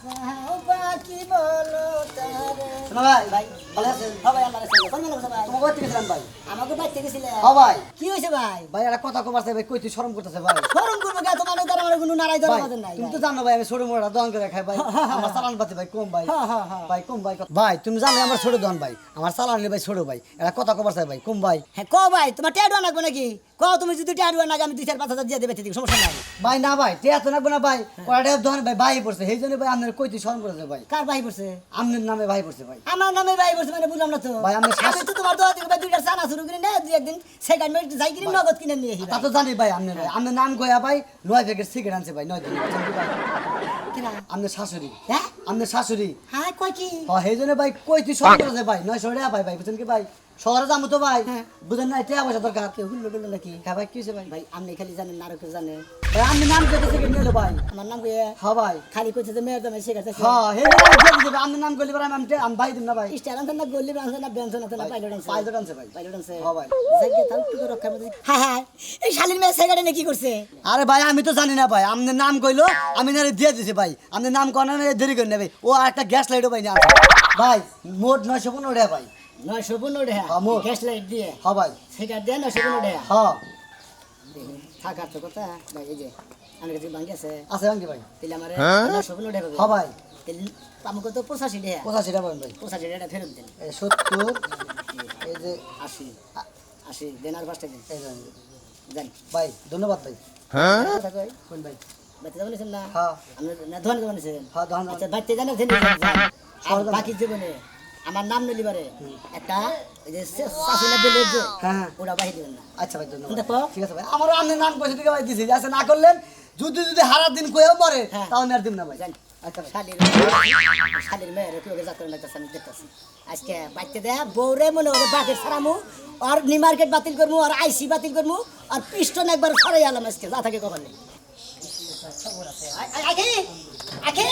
বাকি বলো তারে। শোনো ভাই ভাই ভালো আছেন? হ্যাঁ ভাই, আল্লাহর রাস্তায়। কোন মেলা বসে ভাই? তোমার কোথা থেকে ছিলেন ভাই? আমাকে বাইতে গেছিলে? হ্যাঁ ভাই। কি হয়েছে ভাই? ভাই একটা কথা কবার চাই ভাই, কই তুই শরম করতেছে ভাই। শরম করবো কে? তোমার দ্বারা আমার কোনো নারাই ধরা ভাই, বাঁধেন নাই তুমি ভাই। তো জানো ভাই আমি ছোট মোটা দোকান করে খাই ভাই। আমার চালান পাতি ভাই কম ভাই। হ্যাঁ, হ্যাঁ, হ্যাঁ। ভাই কম ভাই। ভাই তুমি জানো আমার ছোট দোকান ভাই, আমার চালান ভাই ছোট ভাই, একটা কথা কবার চাই ভাই কম ভাই। হ্যাঁ ক ভাই, তোমার ট্যাডুয়া লাগবে নাকি? ক তুমি যদি ট্যাডুয়া নাকি আমি 2-4-5 হাজার দিয়ে দেবে, ঠিক সমস্যা নাই। ভাই না ভাই তে এত লাগবে না ভাই, কয়টা দোকান ভাই ভাই পড়ছে সেই জন্য ভাই আপনার কই তুই শরম করেছে ভাই। কার ভাই পড়ছে? আপনার নামে ভাই পড়ছে ভাই। আমার নামে ভাই পড়ছে মানে বুঝলাম না তো ভাই, আমি আমি তো তোমার দোয়া থেকে ভাই 2টা চানা শুরু করি না, 2 একদিন সেকেন্ড মিনিট যাই কিনে নগদ কিনে নিয়ে আসি তা ভাই। তো জানি ভাই আপনার ভাই, আপনার নাম কয়া ভাই 9 প্যাকেট সিগারেট আনছে ভাই 9 দিন বুঝছেন কি ভাই। কিনা? আপনার শাশুড়ি, হ্যাঁ আপনার শাশুড়ি। হ্যাঁ কয় কি? হ্যাঁ সেই জন্য ভাই কই তুই শরম করেছে ভাই 900 টাকা ভাই ভাই বুঝছেন কি ভাই। শহরে যাবো তো ভাই, হ্যাঁ। বুঝেন না টাকা পয়সা দরকার। কেউ হুল্লো ডুল্লো নাকি? হ্যাঁ ভাই কি হয়েছে ভাই? ভাই আপনি খালি জানেন না, আরো কেউ জানে? ভাই আপনি নাম কইতে সিগারেট নিয়ে এলো ভাই। আমার নাম কি? হ্যাঁ ভাই। খালি কইছে যে মেয়ের দামে শিখাতে হ্যাঁ হে ভাই দিয়ে দিবে আপনার নাম কইলে ভাই আমি ভাই দিন না ভাই। স্টাইল আনছেন না, গল্লি আনছেন না, বেঞ্চন আনছেন না, পাইলট আনছেন? পাইলট আনছে ভাই। পাইলট আনছে? হ্যাঁ ভাই। যাইগে তাও একটু করে রক্ষা মধ্যে। হ্যাঁ হ্যাঁ, এই শালির মেয়ে সিগারেট কি করছে? আরে ভাই আমি তো জানি না ভাই, আপনার নাম কইলো আমি না দিয়ে দিছি ভাই, আপনার নাম কনা না দেরি করে নেবে ও আর একটা গ্যাস লাইটও ভাই না ভাই। মোট 915 টাকা ভাই। 915 টাকা হ্যাঁ, মোট। গ্যাস লাইট দিয়ে হ্যাঁ ভাই। সেটা দিয়ে 915 টাকা। হ্যাঁ থাকার তো কথা ভাই, এই যে আমার কাছে ভাঙ্গি আছে, আছে আঙ্কি ভাই। তাহলে আমার 915 টাকা হ্যাঁ ভাই। তাহলে আমাকে তো 85 টাকা, 85 টাকা পাবেন ভাই। 85 টাকা ফেরত দেন। এই 70 এই যে 80 80 দেন, আর 5 টাকা এই যে দেন। ভাই ধন্যবাদ ভাই। কথা কই কোন ভাই? বাইতে যাবেন না? হ্যাঁ আপনি না ধোয়ান যাবেন নিছেন? হ্যাঁ ধন্যবাদ। আচ্ছা বাইতে জানেন জেনে আর বাকি জীবনে আমার নাম নিলি পারে একটা ওই যে শাশুড়ি বেলে যে হ্যাঁ। ওটা বাহি দিবেন না। আচ্ছা ভাই ধন্যবাদ। দেখো ঠিক আছে ভাই, আমারও আপনার নাম কইছে দিকে ভাই দিছি, আচ্ছা না করলেন যদি হারা দিন কইও পরে হ্যাঁ। তাও আর দিম না ভাই। জান আচ্ছা ভাই। শালির মেয়ের কেউ যা করে লাগতেছে আমি দেখতেছি। আজকে বাইতে দেয়া বউরে মনে হবে বাকেট ছাড়ামু, আর নি মার্কেট বাতিল করমু, আর আইসি বাতিল করমু, আর পিস্টন একবার ছড়াই আলাম আজকে যা থাকে কপালে। আগে আগে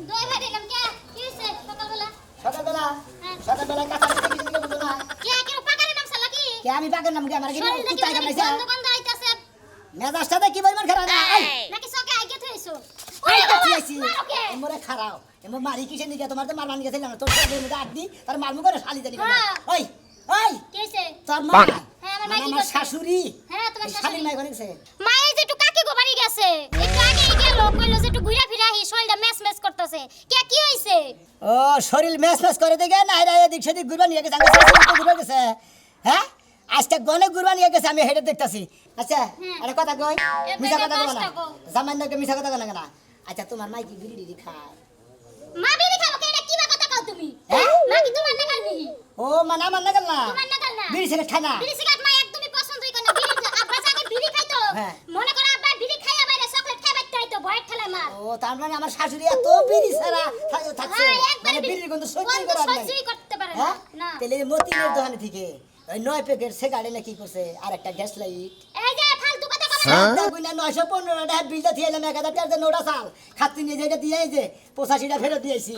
দই ভাই দিলাম কে কি হইছে সকালবেলা সকালবেলা হ্যাঁ। সকালবেলা কাঁচা কিছু বুঝো না কে কে পাকারে নাম সালা কি কে আমি বাকের নাম কে আমার কি শরীর দেখি কুত্তায় কামড়াইছে? গন্ধ গন্ধ আইতাছে মেজাজটাতে কি পরিমাণ খারাপ না? এই, নাকি সকে আইগে থইছো ওই ওরে কাছে বাবা আইছি। মারো কে এমরে খারাও। এমর মারি কিসের নিকে? তোমার তো মারমান গেছিলাম না। তোর সাথে মধ্যে আড্ডি, তার মারমু করে শালি জানি করে। হ্যাঁ। ওই, ওই, কি হইছে তোর মা। হ্যাঁ, আমার মা মানে কি আমার করছে? শাশুড়ি। হ্যাঁ তোমার এই শাশুড়ি শালির মাই গনেছে। মায়ে যে একটু কাকি গো বাড়ি গেছে একটু আগে গেল কইলো যে একটু ঘুরা ফিরা হি শরীরটা মেস মেস করতেছে কে কি হইছে ও শরীর মেস মেস করে দেখে না, এরা এদিক সেদিক ঘুরবা নিয়ে গেছে। আমার শাশুড়ি তো ঘুরবা গেছে। হ্যাঁ? আজকে গনে ঘুরবা নিয়ে গেছে, আমি হেঁটে দেখতাছি। আচ্ছা, একটা কথা কই। মিছা কথা কও না। জামাই নাকি মিছা কথা কও না। আচ্ছা, তোমার মাই কি বিড়ি টিড়ি খায়? মা বিড়ি খাবো কে এটা কি বা কথা কও তুমি হ্যাঁ? মা কি তোমার না কালনি ও মানে আমার না গেল না। তোমার না কাল না বিড়ি সিগারেট খায় না। বিড়ি সিগারেট মা একদমই পছন্দই করে না বিড়ি আব্বা আগে বিড়ি খাইতো হ্যাঁ। মনে করো আব্বা বিড়ি খাইয়া বাইরে চকলেট খাই বাইতে হইতো ভয়ের ঠেলায় মার ও তার মানে আমার শাশুড়ি এত বিড়ি ছাড়া থাকছে, হ্যাঁ, একবারে মানে বিড়ির গন্ধ সহ্যই গন্ধ করা যায় সহ্যই করতে পারে না হ্যাঁ না তাহলে এই মতিনের দোকানে থেকে ওই 9 প্যাকেট সিগারেট এনে কি করছে আর একটা গ্যাস লাইট এই যে ফালতু কথা কবে না দেখুন না 915 টাকা বিলটা দিয়ে এলাম 1000 টাকার জন্য ওটা চাল খাচ্ছি নিয়ে যেটা দিয়ে এই যে 85 টাকা ফেরত দিয়েছি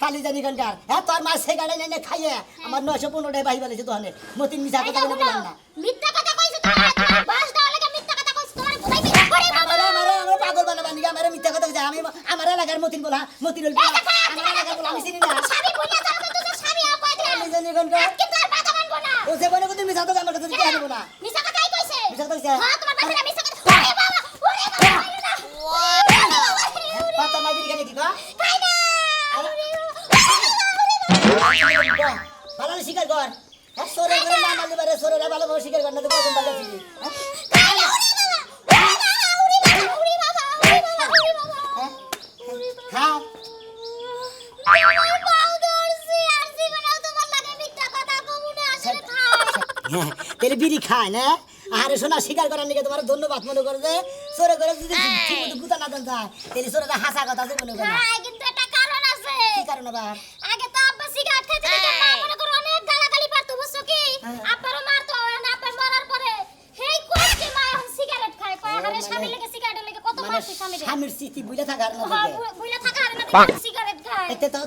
শালি জানি কানকার হ্যাঁ তোর মা সিগারেট এনে খাইয়ে আমার 915 টাকা বাহি বলেছে দোকানে মতিন মিছা এই কথা যে বলে হলো, বললাম না মিথ্যা কথা কইছো তুমি বাস দাও লাগে মিথ্যা কথা কইছো তোমার বুঝাই দিই করে বাবা আমার পাগল বানাবা নিগা আমার মিথ্যা কথা কইছে আমি আমার এলাকার মতিন বলা মতিন হল আমার এলাকার বলা আমি চিনি না স্বামী বলিয়া যাও তো তুই স্বামী আপায় দে আমি জানি কানকার কিন্তু আর বাধা মানবো না ও যে বলে কিন্তু মিছা কথা আমার কাছে কি আনবো না মিছা কথাই কইছে মিছা কথা কইছে? হ্যাঁ তোমার বাসায় মিছা কথা ওরে বাবা ওরে বাবা পাতা মাঝি কেন কি গো খাই না ভালো স্বীকার কর হ্যাঁ সরে করে না মারলে পারে সরে ভালো ভালো স্বীকার কর না তো কখন বাজা ছিলি খাই না ওরে বাবা ওরে বাবা ওরে বাবা ওরে বাবা হ্যাঁ খা ওরে বাবা দর্শি আর জীবনেও তোমার লাগে মিথ্যা কথা কমু না আসলে খাই তেলে বিড়ি খায় না আরে শোনা স্বীকার করার নিকে তোমার ধন্যবাদ মনে করে যে সরে করে যদি ঠিক মতো গুতা না দেন যায় তাহলে সরে হাসা কথা যে মনে করে না খাই কিন্তু একটা কারণ আছে কি কারণ আবার আগে তো আব্বা সিগারেট খেতে দিতে মা মনে করো অনেক গালাগালি পারতো বুঝছো কি আব্বারও মারতো আর আব্বার মারার পরে হেই কষ্টে মা এখন সিগারেট খায় কয় আরে স্বামী লেগে সিগারেট লেগে কত মানে মারছে স্বামী রে স্বামীর স্মৃতি বুঝে থাকার না হ্যাঁ বুইলা থাকা আর না দেখে সিগারেট খায় এতে তো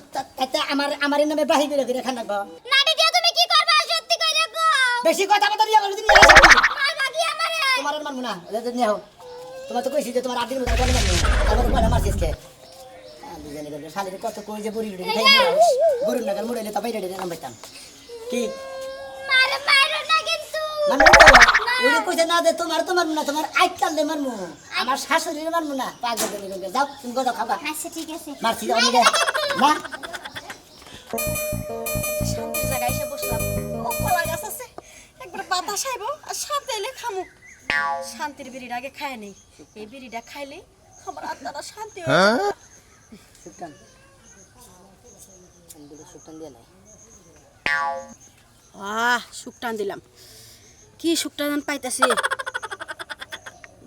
এতে আমার নামে বাহি করে খান না নাডি দিয়া তুমি কি করবা সত্যি কইরে গো বেশি কথা বলতে দিয়ে বলে দিন মারবা কি আমারে তোমার আর মানবো না নিয়ে হোক তোমার তো কইছি যে তোমার আদির মতো বলে মানবো তারপরে বলে মারছিস কে শালিরে কত কই যে বুড়ি বুড়ি গরুর নাগাল মুড়াইলে তো বাইরে নাম পাইতাম কি মারো না কিন্তু মানে ওরে কইছে না দে তোমার না তোমার আইকাল দে মারমু আমার শাশুড়ির মারমু না পাগল দে যাও তুমি গোদা খাবা আচ্ছা ঠিক আছে মারছি আমি দে না শান্তির জায়গায় এসে বসলাম ও কলা গাছ আছে একবার বাতাস আইব আর সাথে এলে খামু শান্তির বিড়ির আগে খায় নেই এই বিড়িটা খাইলে আমার আত্মাটা শান্তি হয়ে যাবে। সুলতান আমি দুটো সুলতান দিয়ে নাই শুকটান দিলাম কি শুকটান পাইতাছি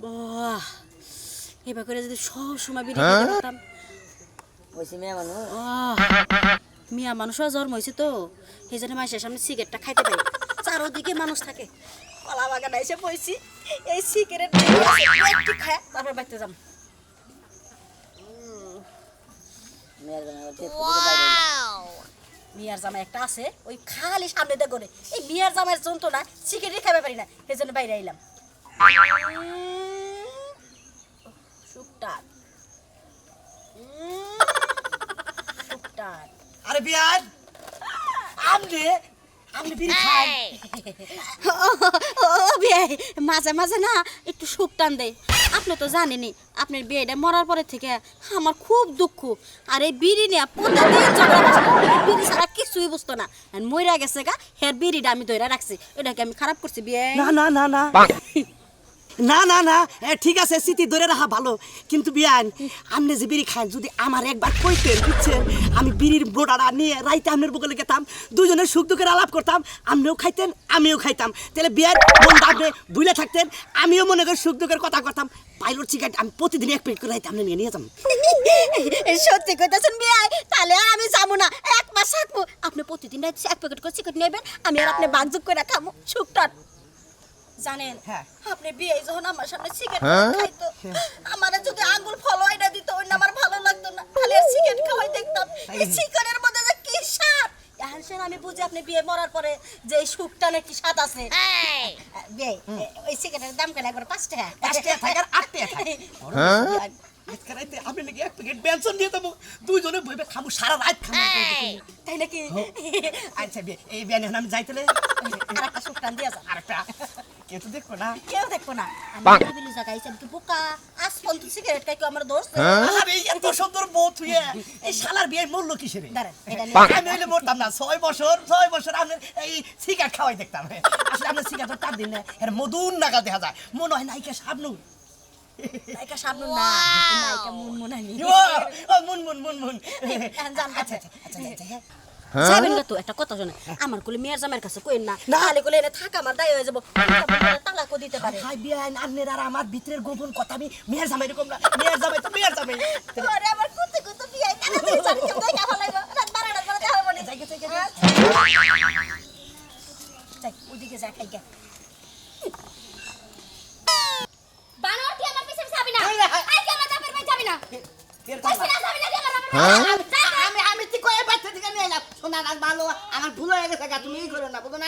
বাহ এবার করে যদি সব সময় বিড়ি খেতে পারতাম ওইসি মেয়ে মানুষ মিয়া মানুষও জন্ম হয়েছে তো এই জন্য মাসের সামনে সিগারেটটা খাইতে পারি চারোদিকে মানুষ থাকে কলা বাগানে এসে বইছি এই সিগারেট একটু খায় তারপর বাড়িতে যাম মেয়ের জন্য মিয়ার জামা একটা আছে ওই খালি সামনে দিয়ে করে এই মিয়ার জামার যন্ত্রণা সিগারেট খাবে পারি না সেই জন্য বাইরে আইলাম শুকটান শুকটান আরে বিয়ান আমনে বিড়ি খান ও বিয়ে মাঝে মাঝে না একটু সুখ টান দেয় আপনি তো জানেনই আপনার বিয়েটা মরার পরে থেকে আমার খুব দুঃখ আর এই বিড়ি নিয়ে প্রতিদিন ঝগড়া বাজে। বিড়ি ছাড়া কিছুই বুঝতো না আর মইরা গেছে গা হের বিড়িটা আমি ধরে রাখছি এটাকে আমি খারাপ করছি বিয়ে না না না না না না না ঠিক আছে স্মৃতি ধরে রাখা ভালো কিন্তু বিয়ান আপনি যে বিড়ি খান যদি আমার একবার কইতেন বুঝছেন আমি বিড়ির বোটাটা নিয়ে রাইতে আপনার বগলে গেতাম দুজনের সুখ দুঃখের আলাপ করতাম আপনিও খাইতেন আমিও খাইতাম তাহলে বিয়ার মনটা আপনি ভুলে থাকতেন আমিও মনে করি সুখ দুঃখের কথা করতাম পাইলট সিগারেট আমি প্রতিদিন এক প্লেট করে রাইতে আপনি নিয়ে যাম সত্যি কইতাছেন বিয়ে তাহলে আর আমি যাবো না এক মাস থাকবো আপনি প্রতিদিন রাইতে এক প্যাকেট করে সিগারেট নেবেন আমি আর আপনি বাগযোগ করে খাবো সুখটান জানেন হ্যাঁ। আপনি বিয়ে যখন আমার সামনে সিগারেট খাইতো আমার যদি আঙ্গুল ফলোই না দিত ওই না আমার ভালো লাগতো না খালি আর সিগারেট খাওয়াই দেখতাম এই সিগারেটের মধ্যে যে কি স্বাদ এখন শুন আমি বুঝি আপনি বিয়ে মরার পরে যে এই সুখটার একটি স্বাদ আছে বিয়ে ওই সিগারেটের দাম কেন একবার 5 টাকা 5 টাকা থাকে আর 8 টাকা থাকে আজকে রাইতে আপনি নাকি এক প্যাকেট বেনসন দিয়ে দেবো দুইজনে বইবে খাবো সারা রাত খাবো তাই নাকি আচ্ছা এই বিয়ান এখন আমি যাইতেলে আর একটা সুখটান দিয়ে যা আরেকটা কেউ তো দেখবো না কেউ দেখবো না আমি বিলি জায়গায় আমি কি বোকা আজ পর্যন্ত সিগারেট খাই আমার দোষ আরে এত সুন্দর বউ তুই এই শালার বিয়ে মূল্য কিসের দাঁড়ান এটা নিয়ে আমি হইলে মরতাম না 6 বছর আপনার এই সিগারেট খাওয়াই দেখতাম আসলে আপনার সিগারেট টান দিন না এর মধুর নাগাল দেখা যায় মনে হয় নায়িকা সাবনু নায়িকা সামনে না নায়িকা মুনমুন আমি মুন জান আচ্ছা আচ্ছা যাবেন না তো একটা কথা শোনে আমার কোলে মেয়ের জামাইয়ের কাছে কইন না তাহলে কোলে এনে থাকা আমার দায় হয়ে যাবো তালাকও দিতে পারে হাই বিয়ান আপনার আর আমার ভিতরের গোপন কথা আমি মেয়ের জামাই এরকম না মেয়ের জামাই তো মেয়ের জামাই আরে আমার কুতে কুতে বিয়ে তাড়াতাড়ি চল কেউ দেখা ফলাইবো রাত 12টার পরে দেখা হবে না যাই যাই ওদিকে যা খাই গে বানর তুই আমার পিছে যাবি না এই রে, হাই। আজকে আমার বাপের বাড়ি যাবি না কেরকম কইছি না যাবি না তুই আমার বাপের বাড়ি। আমি ঠিক করে বাচ্চা থেকে নিয়ে এলাম শোনা না ভালো আমার ভুল হয়ে গেছে তুমি এই করো না বুঝো না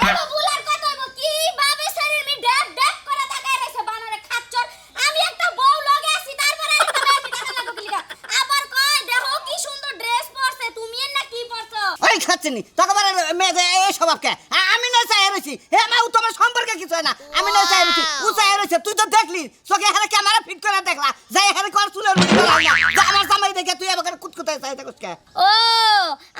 এগো বুলার কথা হইবো কি বাবে শরীর মি ড্যাপ ড্যাপ করে তাকায় রইছে বানরে খাচ্চর আমি একটা বউ লগে আছি তারপরে একটা মেয়ে টাকা লাগো কিলিকা আবার কয় দেখো কি সুন্দর ড্রেস পরছে তুমি এর না কি পরছো ওই খাচ্ছেনি তখন মেয়ে এই স্বভাবকে আমি না চাই রয়েছি হে মা ও তোমার সম্পর্কে কিছু হয় না আমি না চাই রয়েছি ও চাই রয়েছে তুই তো দেখলি চোখে এখানে ক্যামেরা ফিট করে দেখলা যাই এখানে কর চুলের মুঠি না যা আমার জামাই দেখে তুই এবার কুতকুতায় চাই থাকুস কে ও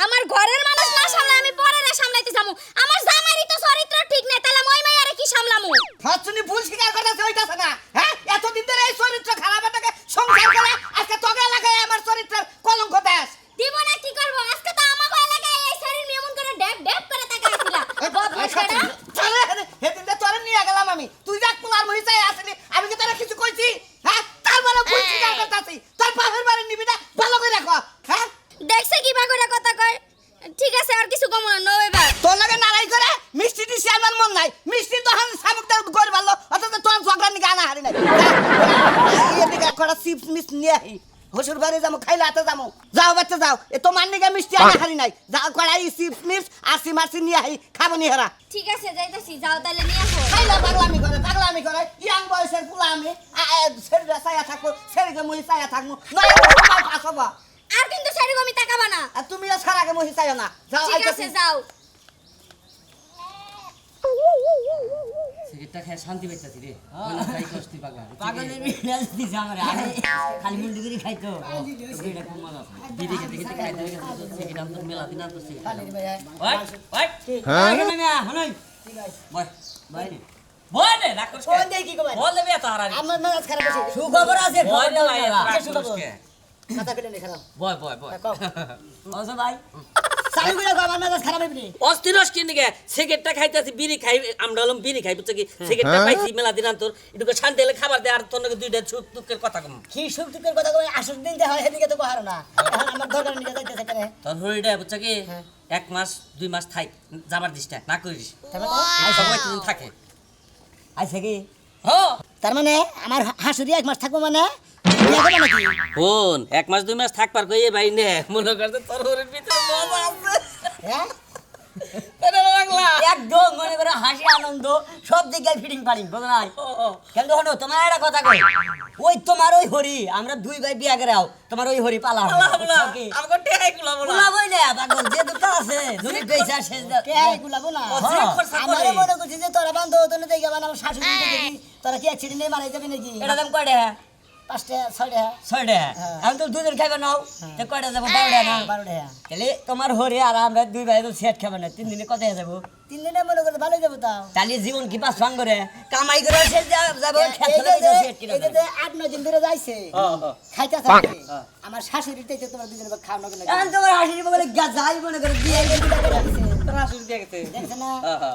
আমার ঘরের মানুষ না সামলে আমি পরে না সামলাইতে যামু আমার জামাইরই তো চরিত্র ঠিক নাই তাহলে মই মাইয়ারে কি সামলামু খাচ্ছনি ভুল স্বীকার করতেছে ওইটাছে না হ্যাঁ এতদিন ধরে এই চরিত্র খারাপ এটাকে সংসার করে আজকে তোকে এলাকায় আমার চরিত্রের কলঙ্ক দেশ দিব না কি করব আজকে তো আমার ভয় লাগে এই শরীর মেমন করে ড্যাপ ড্যাপ করে তাকাইছিলা বদমাশ বেটা হেদিন তোরে নিয়ে গেলাম আমি তুই যা কুলার মহি চাই আসলি আমি কি তোরা কিছু কইছি হ্যাঁ তারপরে ভুল স্বীকার করতেছি তোর বাপের বাড়ি নিবি না ভালো করে রাখো হ্যাঁ দেখছে কি বাগড়া কথা কয় ঠিক আছে আর কিছু কম না নো এবার তোর লাগে নারাই করে মিষ্টি দিছি আমার মন নাই মিষ্টি তো হান সামুক দাও করে ভালো অথচ তোর ঝগড়া নিকে আনা হারি নাই এদিকে করা চিপস মিস নিয়ে আহি হসুর বাড়ি যাবো খাইলে হাতে যাবো যাও বাচ্চা যাও এ তো মান নিকে মিষ্টি আনা হারি নাই যাও কড়াই চিপস মিস আরসি মারসি নিয়ে আহি খাবো নি হেরা ঠিক আছে যাইতাছি যাও তাহলে নিয়ে আসো খাইলে পাগলামি করে ইয়াং বয়সের পুলা আমি সেরিটা চাইয়া থাকবো সেরিকে মুই চাইয়া থাকবো নয় সময় পাস হবো আর কিন্তু সেরকমই তাকাবা না। আর তুমি ছাড়া আগে মহি চাইও না যাও ঠিক আছে যাও। সিগারেটটা খেয়ে শান্তি পাইতাছি রে মানে যাই কষ্টি পাগলা পাগলের মিরাজ দিছে আমারে আরে খালি মুন্ডি করে খাইতো এটা খুব মজা আছে দিদি খেতে খেতে খাইতে গেছে সিগারেট আনতো মেলা দিন আনতো সিগারেট খালি ভাই ওই ওই হ্যাঁ না হনই বয় ভাই বয় রে রাখ করছ কোন দেই কি কই বল দেবে তো আর আমার মেজাজ খারাপ আছে সুখবর আছে বয় খবর না দাও ভাই কি সুখবর মাথা ফেলে নে খারাপ বয় বয় বয় ওসো ভাই চালু করে আমার মেজাজ খারাপ হইবনি অস্থিরস কিন দিকে সিগারেটটা খাইতাছি বিড়ি খাই আমরা হলাম বিড়ি খাই বুঝছ কি সিগারেটটা পাইছি মেলা দিন আনতোর একটু শান্তি হলে খাবার দে আর তোর নাকি দুইটা সুখ দুঃখের কথা কম কি সুখ দুঃখের কথা কই আসল দিন হয় এদিকে তো কহারো না এখন আমার দরকার নিয়ে যাইতেছে কেন তোর হরিটা বুঝছ কি 1 মাস 2 মাস থাক যাবার দিস না করিস তারপরে এই সবাই দিন থাকে আইছে কি হো তার মানে আমার হাসুরি এক মাস থাকবো মানে বিয়ে করবে নাকি ফোন 1 মাস 2 মাস থাকবার কই এ ভাই নে মনে করতে তোর হরির ভিতরে মজা আছে হ্যাঁ এটা লাগলা একদম মনে করে হাসি আনন্দ সব জায়গায় ফিটিং পারি বুঝো নাই কেন হলো তোমার একটা কথা কই ওই তোমার ওই হরি আমরা দুই ভাই বিয়া করে আও তোমার ওই হরি পালা আল্লাহ বলা আমাকে টেহাই গুলা বলা গুলাবই না পাগল যে দুটো আছে যদি পয়সা শেষ দাও কে গুলাবো না যে খরচা করে। আমারে মনে করছি যে তোরা বান্ধব তোনে দেখে বানা আমার শাশুড়ি দেখি তোরা কি অ্যাক্সিডেন্টে মারা যাবে নাকি এটা দাম কয় টাকা 5 টাকা 6 টাকা 6 টাকা এখন তো দুজন খাবে নাও তো কয়টা যাবো 12 টাকা না 12 টাকা তাহলে তোমার হরে আর আমরা দুই ভাই তো সেট খাবে না 3 দিনে কত হয়ে যাবো 3 দিনে মনে করে ভালো যাবো তাও তাহলে জীবন কি পাস ভাঙ করে কামাই করে শেষ যাবো খেতে সেট কিনা এই যে 8-9 দিন ধরে যাইছে খাইতা থাকে আমার শাশুড়িতে তো তোমরা দুজন খাও না কেন এখন তোমার শাশুড়ি বলে যাই মনে করে দিয়ে দিটা করে দিছে তোর আসুর দিয়ে গেছে দেখছ না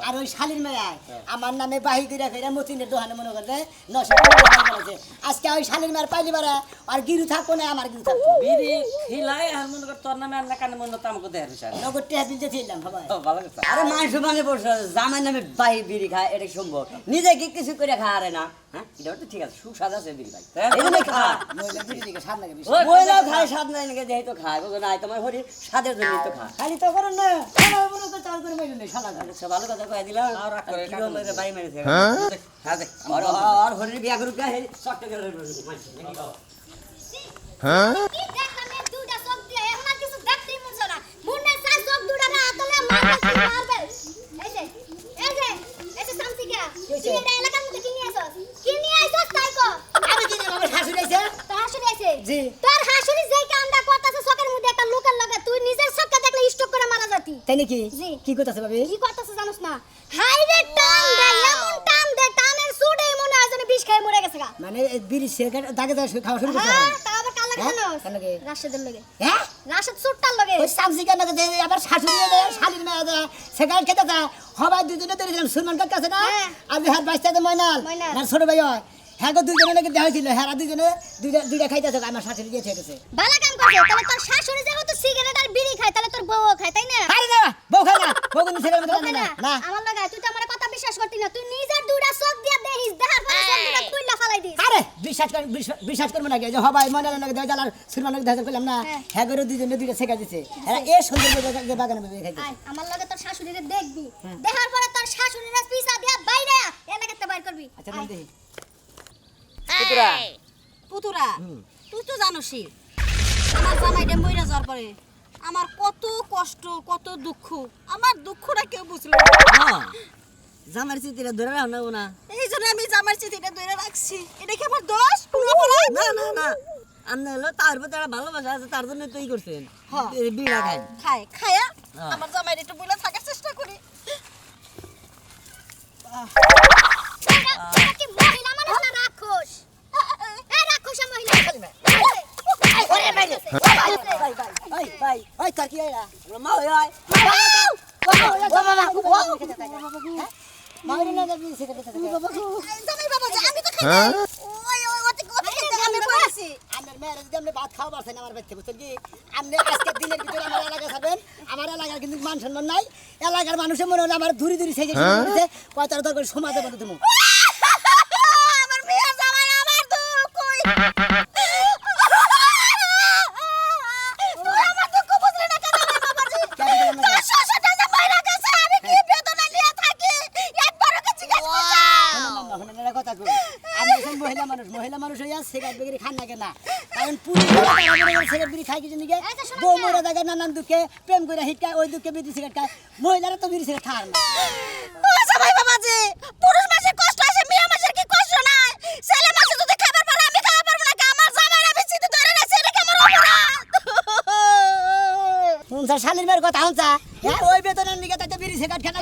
আর ওই শালির মেয়ে আমার নামে বাহি করে ফেরা মতিনের দোকানে মনে করতে 900 টাকা করেছে আজকে ওই শালির মেয়ের পাইলি বারে আর গিরু থাকবো না আমার গিরু থাকবো বিড়ি খিলাই আর মনে কর তোর নামে আর না কানে মনে তো আমাকে দেয় রিসার নগদ টাকা দিতে ছিলাম সবাই ভালো কথা আরে মানুষ মানে পড়ছে জামাই নামে বাই বিড়ি খায় এটা সম্ভব নিজে কি কিছু করে খায় আরে না হ্যাঁ এটা তো ঠিক আছে সুস্বাদ আছে বিড়ি ভাই এগুলো খায় মহিলা বিড়ি দিকে সাত লাগে বেশি মহিলা খায় স্বাদ নাই নাকি যেহেতু খায় বুঝো নাই তোমার হরি স্বাদের জন্য তো খায় খালি তো করেন না আমার মনে করতে আর করে মেরে নেই শালা আচ্ছা, ভালো কথা কয়ে দিলাম আর রাগ করে কি বলবো রে, বাড়ি মেরেছে হ্যাঁ দেখ আর হরির বিয়া করুক হে চট্ট করে কি দেখলাম এই দুইটা চোখ দিয়ে আমার কিছু দেখতেই মন চায় না। মুন্ডা চার চোখ দুটা না আতলে মারবে। এই যে শান্তিকা তুই এটা এলাকার মধ্যে কি নিয়ে আইছস? কি নিয়ে আইছস তাই কো? আমি কি আমার শাশুড়ি আইছে তোর হাসুরি আইছে? জি। তোর হাসুরি যেই কামটা করতাছে চোখের মধ্যে একটা লোকের লগে তুই নিজের চোখে দেখলে স্ট্রোক করে মারা যাতি। তাই নাকি জি। কি করতেছে ভাবি কি করতাছে জানোস না? হাই রে টান দে এমন টান দে টানের সুডেই মনে হয় যেন বিষ খেয়ে মরে গেছে গা। মানে এই বিড়ি সিগারেট দাগে দাগে খাওয়া শুরু করছে হ্যাঁ তা আবার কাল লাগে হ্যাঁ? জানোস? কার লগে? রাশেদের লগে। হ্যাঁ রাশেদ সুটটার লগে। ওই সামসি কেন আবার শাশুড়ি শালির মেয়ে দেয় সিগারেট খেতে দেয় সবাই দুজনে তৈরি ছিলাম সুলমান কাকা আছে না হ্যাঁ। আর হাত বাঁচতে ময়নাল ময়নাল। না ছোট ভাই হয় হ্যাঁ গো দুজনে নাকি দেওয়া হয়েছিল হ্যাঁ দুজনে দুইটা খাইতেছে আমার শাশুড়ি দিয়ে ঠেকেছে ভালো কাম করছে তাহলে তোর শাশুড়ি যেহেতু সিগারেট আর বিড়ি খায় তাহলে তোর বউও খায় তাই না? আরে না বউ খায় না বউ কিন্তু সিগারেট বউ খায় খায় না না? না আমার লগে তুই তো আমার কথা বিশ্বাস করতি না তুই নিজের দুইটা চোখ দিয়ে দেখিস দেখার পরে চোখ দুইটা খুইলা ফালাই দিস। আরে বিশ্বাস করবো নাকি যে হবাই ময়নাল নাকি দেওয়া জালার সুলমান নাকি দেখা করলাম না হ্যাঁ। হ্যাঁ করে দুজনে দুইটা শেখা দিছে এরা এ সুন্দর বাগানে খাইছে আয় আমার লগে তোর শাশুড়িরে দেখবি দেখার পরে তোর শাশুড়িরে পিছা দিয়া বাইরে এলাকাতে বাইর করবি। আচ্ছা নাম দেখি পুতুরা তুই তো জানোসই আমার জামাইটা মইরা যাওয়ার পরে আমার কত কষ্ট কত দুঃখ আমার দুঃখটা কেউ বুঝলো না। জামার চিঠিটা ধরে রাখো না এই জন্য আমি জামার চিঠিটা ধরে রাখছি এটা কি আমার দোষ কোনো অপরাধ না না না আপনি হলো তার প্রতি একটা ভালোবাসা আছে তার জন্য তুই করছেন হ্যাঁ। বিড়া খাই খায়া হ্যাঁ। আমার জামাইটা একটু বলে থাকার চেষ্টা করি এটা কি মহিলা মানুষ না রাক্ষস? এই রাক্ষসা মহিলা। ওরে বাইরে ওই ভাই ওই কার কি আইলা মা ওই হয় মাইরে না দেখবি সিগারেট খেতে জামাই বাবা যে আমি তো খাই না। ওই ওই ওতে খেতে আমি বলেছি আমার মেয়ের যদি আপনি ভাত খাওয়া পারছেন আমার বাড়িতে বুঝছেন কি আপনি আজকের দিনের ভিতরে আমার এলাকা যাবেন আমার এলাকার কিন্তু মান সম্মান নাই এলাকার মানুষের মনে হলো আমার ধুরি ধুরি সেজে করেছে কয়টার দরকার সমাজে বলে তুমি আমার মেয়ে জামাই আমার দুঃখ কই তুই আমার দুঃখ বুঝলি না কেন রে বাবাজি তোর শ্বশুরটা যে মারা গেছে আমি কি বেদনা নিয়ে থাকি একবারও কি জিজ্ঞাসা করছ কথা কই আমি এখন মহিলা মানুষ হইয়া সিগারেট বেগিরি খান খান না কেনা কারণ পুরুষ সিগারেট বিড়ি খাই কিছু নিকে এই যে শোনো বউ না। মরে থাকে নানান দুঃখে প্রেম করে হিট খায় ওই দুঃখে বিড়ি সিগারেট খায় মহিলারা তো বিড়ি সিগারেট খায় না আচ্ছা ভাই বাবাজি পুরুষ মানুষের কষ্ট আছে মেয়ে মানুষের কি কষ্ট নাই ছেলে মানুষ যদি খাবার পারে আমি খাওয়া পারবো না আমার জামাই আমি চিঠি ধরে রাখছি এটা কেমন অপরাধ শুনছা শালির মেয়ের কথা শুনছা হ্যাঁ ওই বেতনের নিকে তাতে বিড়ি সিগারেট খানা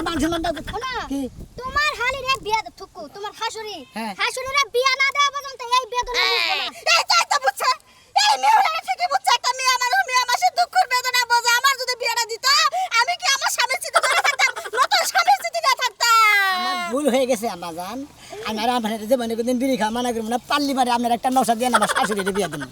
মান সম্মানটা শোনো, কি তোমার হালিরে বিয়া থুকু তোমার শাশুড়ি হ্যাঁ। শাশুড়িরে বিয়া না দেওয়া পর্যন্ত এই বেদনা বুঝবো না। এই তাই তো বুঝছে এই মেয়েটা ঠিকই বুঝছে একটা মেয়ে মানুষের দুঃখের বেদনা বোঝে আমার যদি বিয়েটা দিত আমি কি আমার স্বামীর চিঠি ধরে থাকতাম নতুন স্বামীর চিঠি না থাকতাম আমার ভুল হয়ে গেছে আমাজান আমার আপনার যে মনে করতেন বিড়ি খাওয়া মানা করবো না পাল্লি মারে আপনার একটা নশা দিয়ে আমার শাশুড়ির বিয়ে দিন